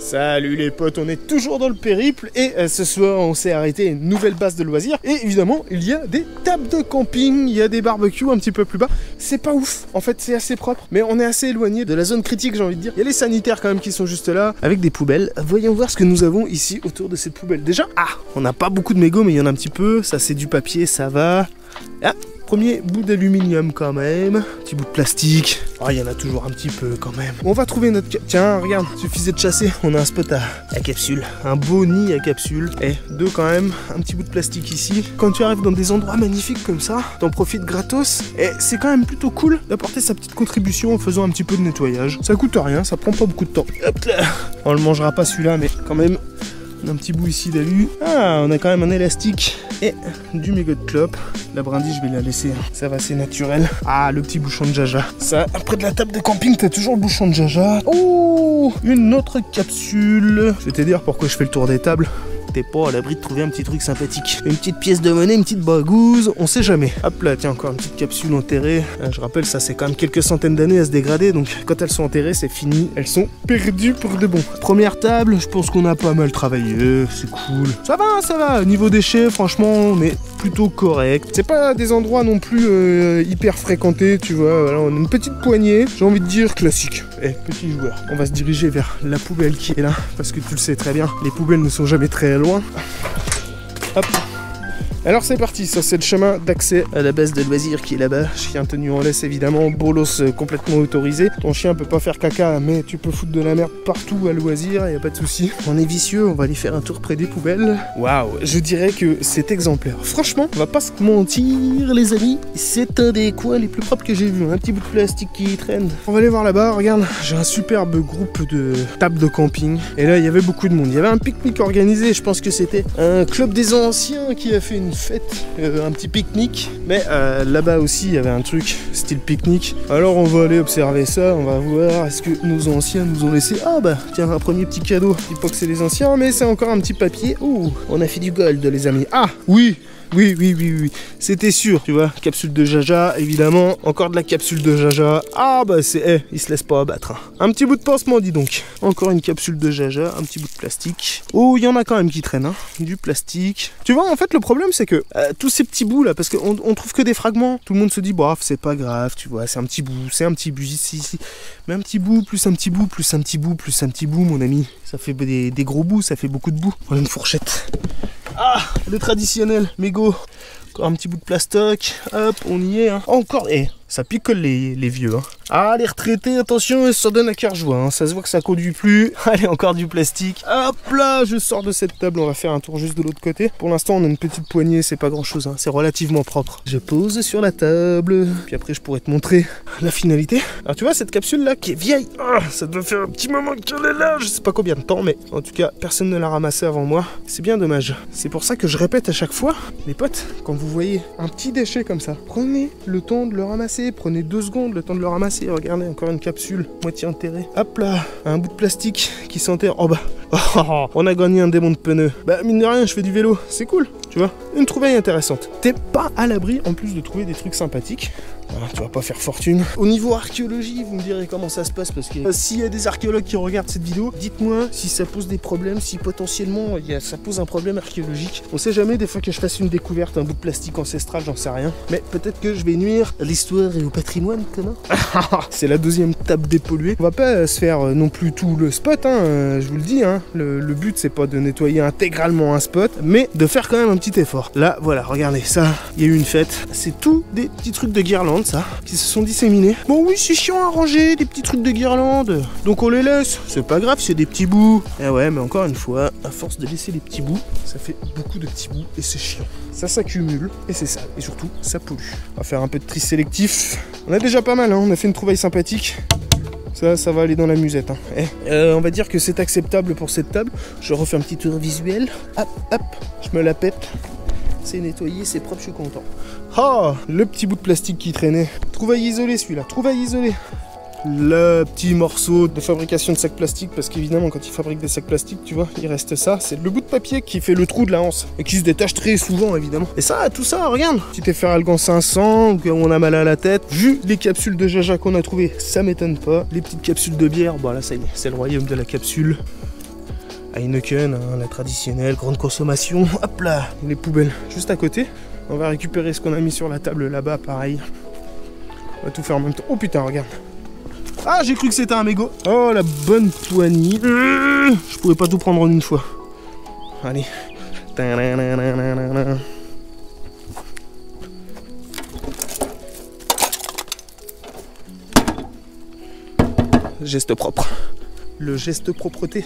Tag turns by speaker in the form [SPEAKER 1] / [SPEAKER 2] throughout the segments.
[SPEAKER 1] Salut les potes, on est toujours dans le périple et ce soir on s'est arrêté à une nouvelle base de loisirs et évidemment il y a des tables de camping, il y a des barbecues un petit peu plus bas. C'est pas ouf, en fait c'est assez propre mais on est assez éloigné de la zone critique, j'ai envie de dire. Il y a les sanitaires quand même qui sont juste là avec des poubelles. Voyons voir ce que nous avons ici autour de cette poubelle. Déjà, on n'a pas beaucoup de mégots mais il y en a un petit peu, ça c'est du papier, ça va. Premier bout d'aluminium quand même, petit bout de plastique. Il y en a toujours un petit peu quand même. On va trouver notre... Tiens, regarde, suffisait de chasser. On a un spot à capsule, un beau nid à capsule. Deux quand même, un petit bout de plastique ici. Quand tu arrives dans des endroits magnifiques comme ça, t'en profites gratos. Et c'est quand même plutôt cool d'apporter sa petite contribution en faisant un petit peu de nettoyage. Ça coûte rien, ça prend pas beaucoup de temps. Hop là. On le mangera pas celui-là, mais quand même... On a un petit bout ici d'alu. On a quand même un élastique et du mégot de clope. La brindille, je vais la laisser. Ça va, c'est naturel. Le petit bouchon de jaja. Ça, après de la table de camping, t'as toujours le bouchon de jaja. Une autre capsule. Je vais te dire pourquoi je fais le tour des tables. T'es pas à l'abri de trouver un petit truc sympathique. Une petite pièce de monnaie, une petite bagouze, on sait jamais. Hop là, tiens, encore une petite capsule enterrée. Je rappelle, ça c'est quand même quelques centaines d'années à se dégrader, donc quand elles sont enterrées, c'est fini. Elles sont perdues pour de bon. Première table, je pense qu'on a pas mal travaillé, c'est cool. Ça va. Niveau déchets, franchement, on est plutôt correct. C'est pas des endroits non plus hyper fréquentés, tu vois. Voilà, on a une petite poignée, j'ai envie de dire classique. Petit joueur. On va se diriger vers la poubelle qui est là, parce que tu le sais très bien, les poubelles ne sont jamais très loin. Hop. Alors c'est parti, ça c'est le chemin d'accès à la base de loisirs qui est là-bas. Chien tenu en laisse évidemment, bolos complètement autorisé. Ton chien peut pas faire caca mais tu peux foutre de la merde partout à loisir, y a pas de souci. On est vicieux, on va aller faire un tour près des poubelles. Waouh, je dirais que c'est exemplaire. Franchement, on va pas se mentir les amis, c'est un des coins les plus propres que j'ai vu. Un petit bout de plastique qui traîne. On va aller voir là-bas, regarde, j'ai un superbe groupe de tables de camping. Et là il y avait beaucoup de monde, il y avait un pique-nique organisé, je pense que c'était un club des anciens qui a fait une fête, un petit pique-nique, mais là-bas aussi il y avait un truc style pique-nique. Alors on va aller observer ça, on va voir est-ce que nos anciens nous ont laissé. Tiens, un premier petit cadeau. Je dis pas que c'est les anciens, mais c'est encore un petit papier. On a fait du gold les amis. Oui, c'était sûr, tu vois, capsule de jaja, évidemment, encore de la capsule de jaja. C'est, il se laisse pas abattre. Un petit bout de pansement, dis donc. Encore une capsule de jaja, un petit bout de plastique. Il y en a quand même qui traînent, du plastique. Tu vois, en fait, le problème, c'est que tous ces petits bouts là, parce qu'on trouve que des fragments, tout le monde se dit, c'est pas grave, tu vois, c'est un petit bout ici. Mais un petit bout, plus un petit bout, plus un petit bout, plus un petit bout, mon ami. Ça fait des gros bouts, ça fait beaucoup de bouts. On a une fourchette. Le traditionnel mégot. Encore un petit bout de plastoc. Hop, on y est. Encore. Ça picole les vieux. Les retraités, attention, ça donne à cœur joie. Ça se voit que ça conduit plus. Allez, encore du plastique. Hop là, je sors de cette table. On va faire un tour juste de l'autre côté. Pour l'instant, on a une petite poignée. C'est pas grand chose. C'est relativement propre. Je pose sur la table. Puis après, je pourrais te montrer la finalité. Alors, tu vois, cette capsule là qui est vieille. Ça doit faire un petit moment qu'elle est là. Je sais pas combien de temps, mais en tout cas, personne ne l'a ramassée avant moi. C'est bien dommage. C'est pour ça que je répète à chaque fois, les potes, quand vous voyez un petit déchet comme ça, prenez le temps de le ramasser. Prenez 2 secondes le temps de le ramasser. Regardez, encore une capsule moitié enterrée. Hop là, un bout de plastique qui s'enterre. On a gagné un démon de pneus. Mine de rien, je fais du vélo, c'est cool, tu vois. Une trouvaille intéressante. T'es pas à l'abri en plus de trouver des trucs sympathiques. Tu vas pas faire fortune. Au niveau archéologie, vous me direz comment ça se passe, parce que s'il y a des archéologues qui regardent cette vidéo, dites-moi si ça pose des problèmes, si potentiellement ça pose un problème archéologique. On sait jamais, des fois que je fasse une découverte, un bout de plastique ancestral, j'en sais rien. Mais peut-être que je vais nuire à l'histoire et au patrimoine, comment. C'est la deuxième table dépolluée. On va pas se faire non plus tout le spot, je vous le dis. Le but c'est pas de nettoyer intégralement un spot, mais de faire quand même un petit effort. Là, voilà, regardez ça. Il y a eu une fête. C'est tout des petits trucs de guirlande, ça, qui se sont disséminés. Bon oui, c'est chiant à ranger, des petits trucs de guirlande, donc on les laisse, c'est pas grave, c'est des petits bouts. Ouais, mais encore une fois, à force de laisser les petits bouts, ça fait beaucoup de petits bouts et c'est chiant. Ça s'accumule et c'est sale, et surtout ça pollue. On va faire un peu de tri sélectif. On a déjà pas mal, on a fait une trouvaille sympathique. Ça va aller dans la musette. On va dire que c'est acceptable pour cette table. Je refais un petit tour visuel. Hop, je me la pète. C'est nettoyé, c'est propre, je suis content. Le petit bout de plastique qui traînait. Trouvaille isolée celui-là, trouvaille isolée. Le petit morceau de fabrication de sacs plastiques, parce qu'évidemment quand ils fabriquent des sacs plastiques, tu vois, il reste ça. C'est le bout de papier qui fait le trou de la anse et qui se détache très souvent évidemment. Et ça, tout ça, regarde, petit effet Algan 500, on a mal à la tête. Vu les capsules de jaja qu'on a trouvées, ça m'étonne pas. Les petites capsules de bière, là ça y est, c'est le royaume de la capsule. Heineken, hein, la traditionnelle, grande consommation. Hop là, les poubelles juste à côté. On va récupérer ce qu'on a mis sur la table là-bas, pareil. On va tout faire en même temps. Oh putain, regarde. Ah, j'ai cru que c'était un mégot. Oh, la bonne poignée. Je pourrais pas tout prendre en une fois. Allez. Geste propre. Le geste propreté.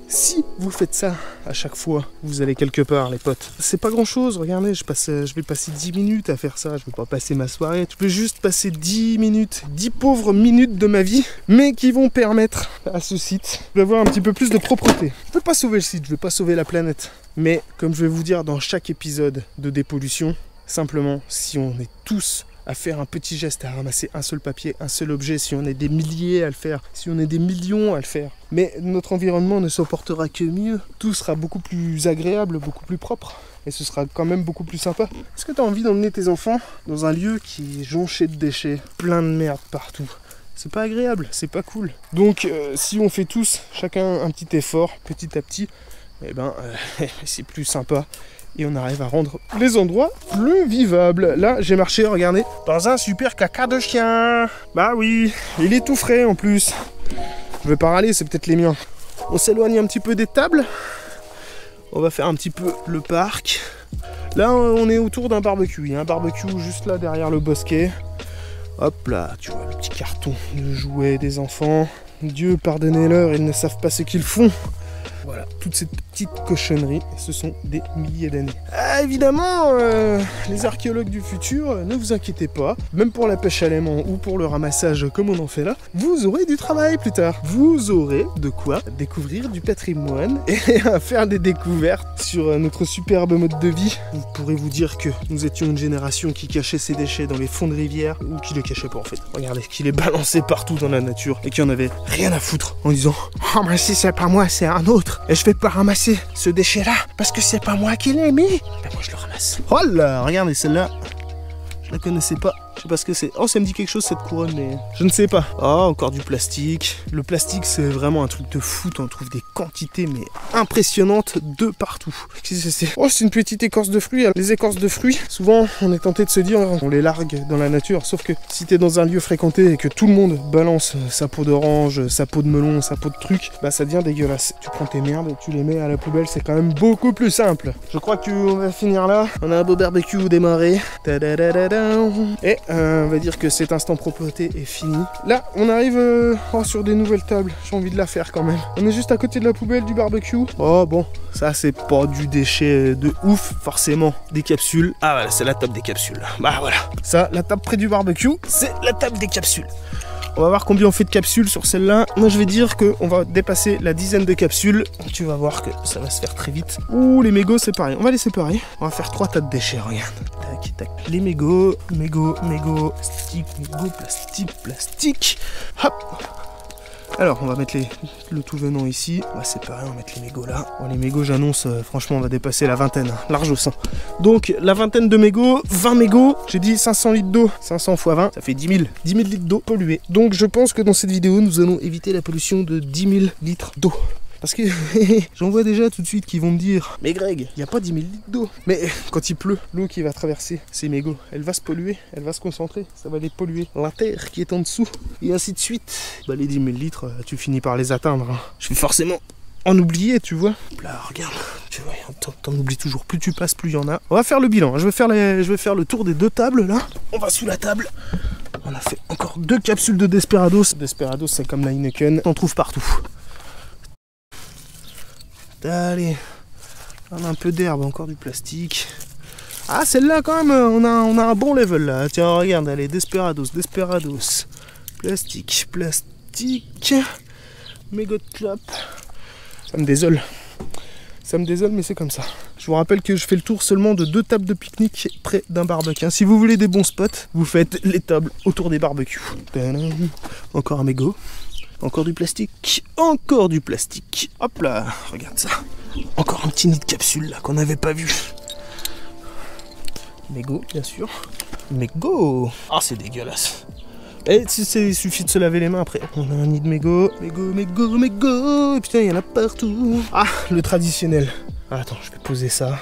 [SPEAKER 1] Si vous faites ça à chaque fois, vous allez quelque part, les potes. C'est pas grand chose, regardez, je vais passer 10 minutes à faire ça. Je vais pas passer ma soirée. Je vais juste passer 10 minutes, 10 pauvres minutes de ma vie, mais qui vont permettre à ce site d'avoir un petit peu plus de propreté. Je vais pas sauver le site, je vais pas sauver la planète. Mais comme je vais vous dire dans chaque épisode de dépollution, simplement, si on est tous à faire un petit geste, à ramasser un seul papier, un seul objet, si on est des milliers à le faire, si on est des millions à le faire, mais notre environnement ne supportera que mieux. Tout sera beaucoup plus agréable, beaucoup plus propre, et ce sera quand même beaucoup plus sympa. Est-ce que tu as envie d'emmener tes enfants dans un lieu qui est jonché de déchets, plein de merde partout? C'est pas agréable, c'est pas cool. Donc si on fait tous, chacun un petit effort, petit à petit, eh ben c'est plus sympa. Et on arrive à rendre les endroits plus vivables. Là, j'ai marché, regardez, dans un super caca de chien. Bah oui, il est tout frais en plus. Je vais pas râler, c'est peut-être les miens. On s'éloigne un petit peu des tables. On va faire un petit peu le parc. Là, on est autour d'un barbecue. Il y a un barbecue juste là, derrière le bosquet. Hop là, tu vois, le petit carton de jouets des enfants. Dieu, pardonnez-leur, ils ne savent pas ce qu'ils font. Voilà, toutes ces petites cochonneries, ce sont des milliers d'années. Ah, évidemment, les archéologues du futur, ne vous inquiétez pas, même pour la pêche à l'aimant ou pour le ramassage comme on en fait là, vous aurez du travail plus tard. Vous aurez de quoi découvrir du patrimoine et faire des découvertes sur notre superbe mode de vie. Vous pourrez vous dire que nous étions une génération qui cachait ses déchets dans les fonds de rivière, ou qui les cachait pas en fait. Regardez, qui les balançait partout dans la nature et qui en avait rien à foutre en disant « Oh mais si c'est pas moi, c'est un autre !» Et je vais pas ramasser ce déchet-là parce que c'est pas moi qui l'ai mis. Ben moi je le ramasse. Oh là, regardez celle-là. Je la connaissais pas. Je sais pas ce que c'est. Oh, ça me dit quelque chose cette couronne, mais je ne sais pas. Oh, encore du plastique. Le plastique, c'est vraiment un truc de fou. On trouve des quantités, mais impressionnantes de partout. Qu'est-ce que c'est? Oh, c'est une petite écorce de fruits. Les écorces de fruits, souvent, on est tenté de se dire, on les largue dans la nature. Sauf que si t'es dans un lieu fréquenté et que tout le monde balance sa peau d'orange, sa peau de melon, sa peau de truc, bah ça devient dégueulasse. Tu prends tes merdes et tu les mets à la poubelle. C'est quand même beaucoup plus simple. Je crois qu'on va finir là. On a un beau barbecue démarré. Et on va dire que cet instant propreté est fini. Là, on arrive sur des nouvelles tables. J'ai envie de la faire quand même. On est juste à côté de la poubelle du barbecue. Oh bon, ça c'est pas du déchet de ouf, forcément. Des capsules. Ah voilà, c'est la table des capsules. Bah voilà. Ça, la table près du barbecue, c'est la table des capsules. On va voir combien on fait de capsules sur celle-là. Moi, je vais dire qu'on va dépasser la dizaine de capsules. Tu vas voir que ça va se faire très vite. Ouh, les mégots, c'est pareil. On va les séparer. On va faire 3 tas de déchets, regarde. Tac, tac. Les mégots, plastique. Hop. Alors, on va mettre le tout venant ici. On va séparer, on va mettre les mégots là. Bon, les mégots, j'annonce, franchement, on va dépasser la vingtaine. Large au 100. Donc, la vingtaine de mégots, 20 mégots. J'ai dit 500 litres d'eau. 500 x 20, ça fait 10 000. 10 000 litres d'eau polluée. Donc, je pense que dans cette vidéo, nous allons éviter la pollution de 10 000 litres d'eau. Parce que j'en vois déjà tout de suite qui vont me dire « Mais Greg, il n'y a pas 10 000 litres d'eau !» Mais quand il pleut, l'eau qui va traverser ces mégots, elle va se polluer, elle va se concentrer, ça va les polluer. La terre qui est en dessous, et ainsi de suite. Bah les 10 000 litres, tu finis par les atteindre. Hein. Je vais forcément en oublier, tu vois. Là, regarde, tu vois, t'en oublies toujours. Plus tu passes, plus il y en a. On va faire le bilan. Je vais faire le tour des 2 tables, là. On va sous la table. On a fait encore 2 capsules de Desperados. Desperados, c'est comme la Heineken. T'en trouves partout. Allez, on a un peu d'herbe, encore du plastique. Ah, celle-là quand même, on a un bon level là. Tiens, regarde, allez, Desperados. Plastique. Mégot de clope. Ça me désole, mais c'est comme ça. Je vous rappelle que je fais le tour seulement de 2 tables de pique-nique près d'un barbecue. Si vous voulez des bons spots, vous faites les tables autour des barbecues. Encore un mégot. Encore du plastique. Hop là, regarde ça. Encore un petit nid de capsule là qu'on n'avait pas vu. Mégot, bien sûr. Mégot. Ah, c'est dégueulasse. Et il suffit de se laver les mains après. On a un nid de mégots. Mégots. Putain, il y en a partout. Ah, le traditionnel. Ah, attends, je vais poser ça.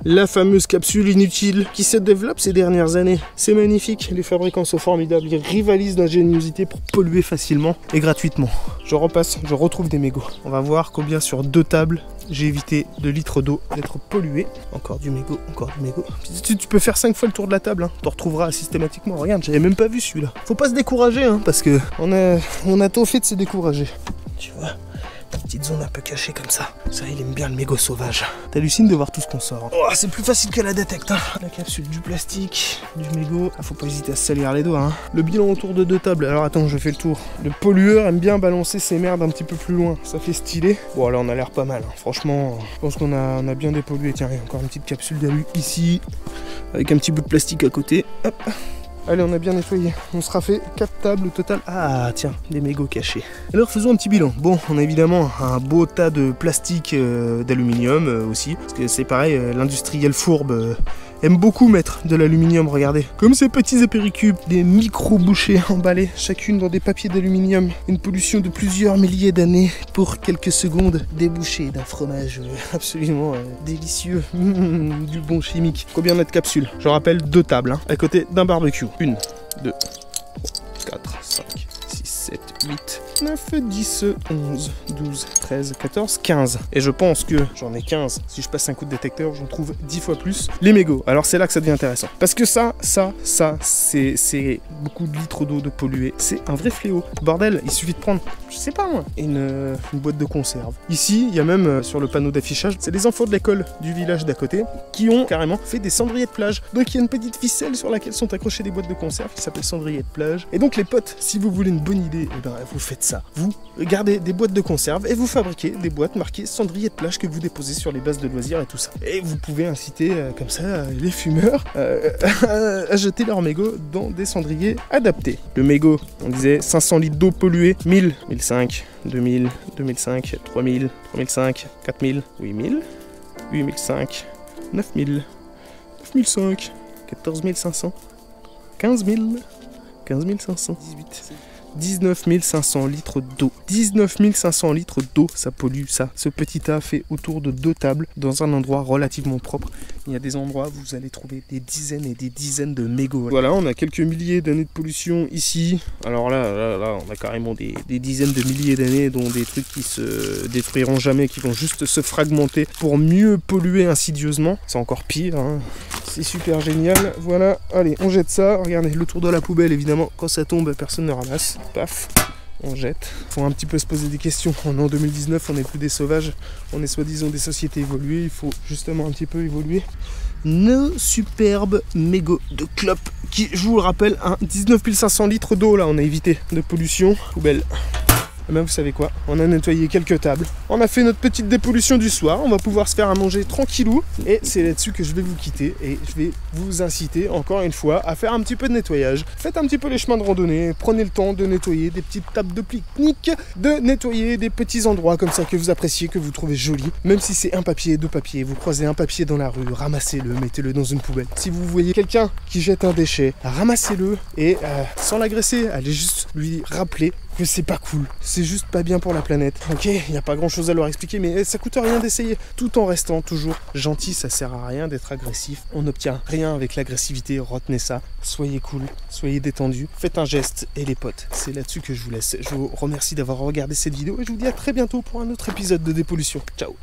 [SPEAKER 1] La fameuse capsule inutile qui se développe ces dernières années. C'est magnifique, les fabricants sont formidables, ils rivalisent d'ingéniosité pour polluer facilement et gratuitement. Je repasse, je retrouve des mégots. On va voir combien sur 2 tables j'ai évité de litres d'eau d'être pollué. Encore du mégot, encore du mégot. Tu peux faire 5 fois le tour de la table, hein. Tu retrouveras systématiquement. Regarde, j'avais même pas vu celui-là. Faut pas se décourager, hein, parce que on a tôt fait de se décourager. Tu vois, petite zone un peu cachée comme ça. Ça, il aime bien le mégot sauvage. T'hallucines de voir tout ce qu'on sort. Oh, c'est plus facile qu'à la détecte, hein. La capsule, du plastique, du mégot. Ah, faut pas hésiter à se salir les doigts, hein. Le bilan autour de 2 tables. Alors attends, je fais le tour. Le pollueur aime bien balancer ses merdes un petit peu plus loin. Ça fait stylé. Bon, là, on a l'air pas mal, hein. Franchement, je pense qu'on a bien dépollué. Tiens, il y a encore une petite capsule d'alu ici, avec un petit bout de plastique à côté. Hop. Allez, on a bien nettoyé. On sera fait 4 tables au total. Ah, tiens, des mégots cachés. Alors, faisons un petit bilan. Bon, on a évidemment un beau tas de plastique d'aluminium aussi. Parce que c'est pareil, l'industriel fourbe aime beaucoup mettre de l'aluminium, regardez. Comme ces petits apéricubes, des micro-bouchées emballées, chacune dans des papiers d'aluminium. Une pollution de plusieurs milliers d'années pour quelques secondes. Des bouchées d'un fromage absolument délicieux. Du bon chimique. Combien on a de capsules? Je rappelle 2 tables, hein, à côté d'un barbecue. 1, 2, 3, 4, 5, 6, 7, 8, 9, 10, 11, 12, 13, 14, 15. Et je pense que j'en ai 15. Si je passe un coup de détecteur, j'en trouve 10 fois plus. Les mégots. Alors c'est là que ça devient intéressant. Parce que ça, c'est beaucoup de litres d'eau de polluée. C'est un vrai fléau. Bordel, il suffit de prendre, je sais pas moi, une boîte de conserve. Ici, il y a même sur le panneau d'affichage, c'est les enfants de l'école du village d'à côté qui ont carrément fait des cendriers de plage. Donc il y a une petite ficelle sur laquelle sont accrochées des boîtes de conserve qui s'appelle cendrier de plage. Et donc les potes, si vous voulez une bonne idée, eh ben, vous faites ça. Vous gardez des boîtes de conserve et vous fabriquez des boîtes marquées cendrier de plage que vous déposez sur les bases de loisirs et tout ça. Et vous pouvez inciter comme ça les fumeurs à jeter leurs mégots dans des cendriers adaptés. Le mégot, on disait 500 litres d'eau polluée, 1000, 1005, 2000, 2005, 3000, 3005, 4000, 8000, 8005, 9000, 9005, 14500, 15000, 15500, 19 500 litres d'eau. 19 500 litres d'eau, ça pollue ça. Ce petit tas fait autour de 2 tables dans un endroit relativement propre. Il y a des endroits où vous allez trouver des dizaines et des dizaines de mégots. Voilà, on a quelques milliers d'années de pollution ici. Alors là, on a carrément des dizaines de milliers d'années, dont des trucs qui se détruiront jamais, qui vont juste se fragmenter pour mieux polluer insidieusement. C'est encore pire, hein. C'est super génial. Voilà, allez, on jette ça. Regardez, le tour de la poubelle, évidemment, quand ça tombe, personne ne ramasse. Paf, on jette. Faut un petit peu se poser des questions. On est en 2019, on n'est plus des sauvages. On est soi-disant des sociétés évoluées. Il faut justement un petit peu évoluer. Nos superbes mégots de clopes qui, je vous le rappelle, 19 500 litres d'eau, là, on a évité de pollution. Poubelle. Et ben vous savez quoi, on a nettoyé quelques tables, on a fait notre petite dépollution du soir, on va pouvoir se faire à manger tranquillou, et c'est là-dessus que je vais vous quitter, et je vais vous inciter encore une fois à faire un petit peu de nettoyage. Faites un petit peu les chemins de randonnée, prenez le temps de nettoyer des petites tables de pique-nique, de nettoyer des petits endroits comme ça que vous appréciez, que vous trouvez jolis, même si c'est un papier, 2 papiers, vous croisez un papier dans la rue, ramassez-le, mettez-le dans une poubelle. Si vous voyez quelqu'un qui jette un déchet, ramassez-le, et sans l'agresser, allez juste lui rappeler que c'est pas cool, c'est juste pas bien pour la planète. Ok, il n'y a pas grand chose à leur expliquer, mais ça coûte rien d'essayer, tout en restant toujours gentil. Ça sert à rien d'être agressif, on n'obtient rien avec l'agressivité, retenez ça. Soyez cool, soyez détendu, faites un geste, et les potes, c'est là-dessus que je vous laisse. Je vous remercie d'avoir regardé cette vidéo et je vous dis à très bientôt pour un autre épisode de Dépollution. Ciao.